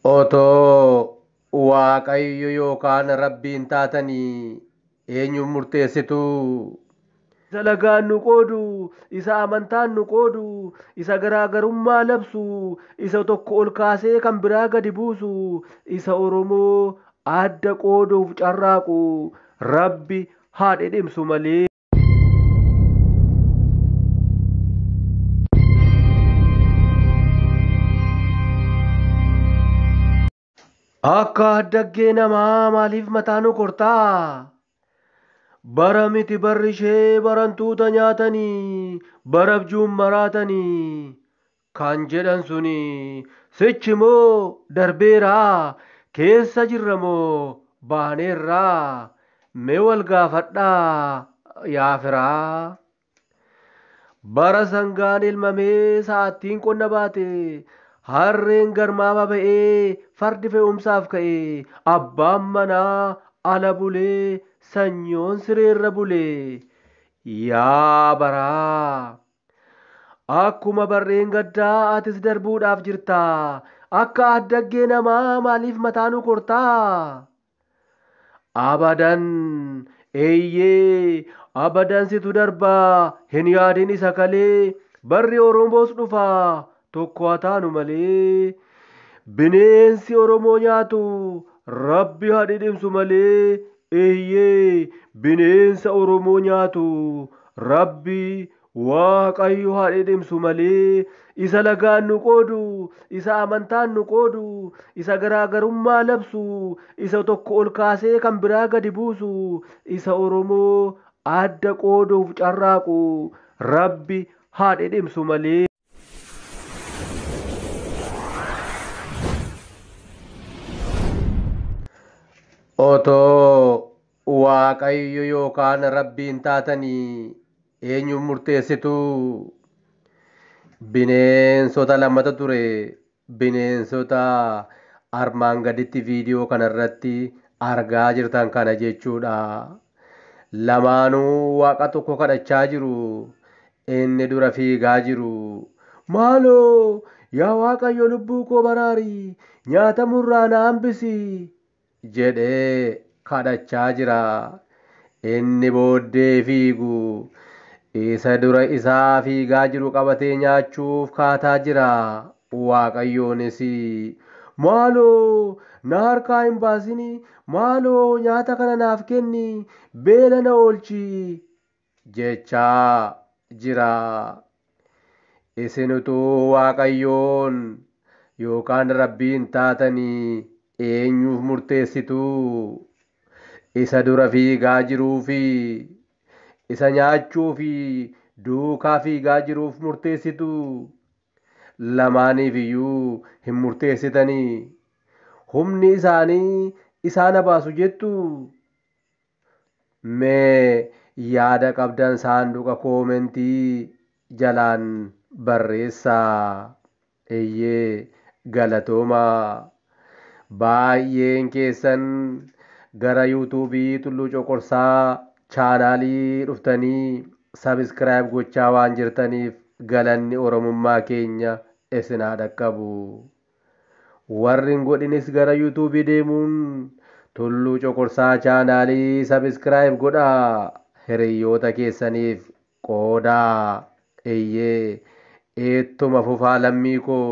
Otoo Waaqayyo yookaan Rabbiin taatanii eenyuun murteessituu? Isa lagaan nu qoodu, isa amantaan nu qoodu, isa garaagarummaa labsu, isa tokko ol kaasee kan biraa gadi buusu, isa Oromoo adda qooduuf carraaqu Rabbi haa dhidhimsu malee. Akka addaggee namaa maaliif mataa nu kortaa? Bara miti barri ishee barantuuta nyaatanii, barabjuun maraatanii kan jedhan suni sichi moo darbeeraa? Keessa jirra moo baaneerraa? Mee wal gaafadhaa yaa firaa? Bara sangaan ilmamee sa'aattiin qonna baate, harreen garmaama ba'ee fardi fe'umsaaf ka'e, abbaan manaa ala bulee sanyoon sireerra bulee. Yaa baraa! Akkuma barreen gaddaa atis darbuudhaaf jirtaa? Akka addaggee namaa maaliif mataa nu kortaa? Abadan eeyyee abadan situ darbaa hin yaadin isa kalee, barri Oromoos dhufaa tokko haa taanu malee. Bineensi Oromoo nyaatu Rabbi haa dhidhimsu malee. Eeyyee bineensa Oromoo nyaatu Rabbi Waaqayyo haa dhidhimsu malee. Isa lagaan nu qoodu, isa amantaan nu qoodu, isa garaagarummaa labsu, isa tokko ol kaasee kan biraa gadi buusu, isa Oromoo adda qooduuf carraaqu Rabbi haa dhidhimsu malee. Otoo Waaqayyo yookaan Rabbiin taatanii eenyuun murteessituu? Bineensota lamatu ture. Bineensota armaan gaditti viidiyoo kanarratti argaa jirtan kana jechuudha. Lamaanuu waaqa tokko kadhachaa jiru. Inni dura fiigaa jiru. Maaloo yaa Waaqayyo lubbuu koo baraari, nyaatamurraa na hambisi jedhee kadhachaa jira. Inni booddee fiigu isa dura isaa fiigaa jiru qabatee nyaachuuf kaataa jira. Waaqayyoonis maaloo na harkaa hin baasini, maaloo nyaata kana naaf kenni, beela na oolchi jechaa jira. Isin utuu Waaqayyoon yookaan Rabbiin taatanii eenyuuf murteessituu? Isa dura fiigaa jiruu fi isa nyaachuu fi duukaa fiigaa jiruuf murteessituu? Lamaaniif iyyuu hin murteessitanii. Humni isaanii isaan baasu jettuu? Mee yaada qabdan saanduqa koomentii jalaan barreessaa. Eeyyee galatoomaa. Baay'een keessan gara yuutuubii Tulluu Coqorsaa chaanaalii dhuftanii sabiskiraayib gochaa waan jirtaniif galanni Oromummaa keenya isin haa dhaqqabu. Warri hin godhinis gara yuutuubii deemuun Tulluu Coqorsaa chaanaalii sabiskiraayib godhaa. Hiriyoota keessaniif qoodaa. Eeyyee eettuma fufaa lammii koo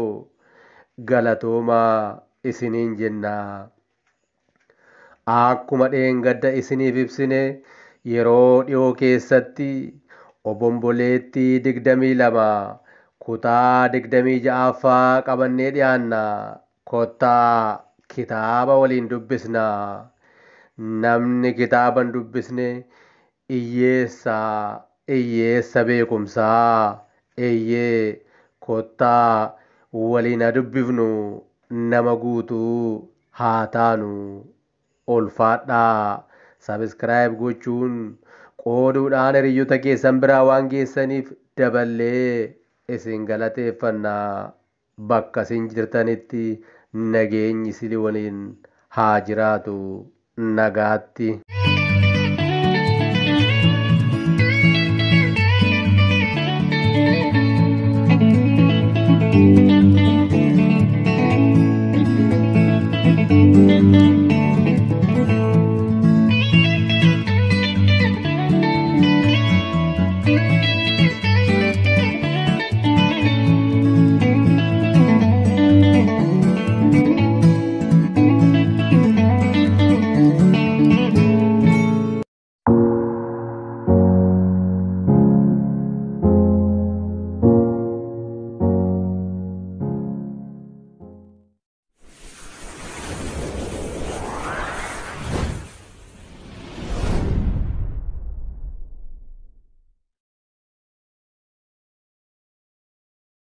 galatoomaa isiniin jenna. Akkuma dheengadda isiniif ibsine yeroo dhiyoo keessatti obomboleettii 22 kutaa 26ffaa qabannee dhiyaanna. Kottaa kitaaba waliin dubbisna. Namni kitaaba hin dubbisne hiyyeessa beekumsaa. Eeyyee kottaa waliin haa dubbifnu, nama guutuu haa taanu. Ulfaadhaa. Sabiskiraayib gochuun qooduudhaan hiriyoota keessan biraa waan geessaniif daballee isin galateeffanna. Bakka isin jirtanitti nageenyi isin waliin haa jiraatu. Nagaatti.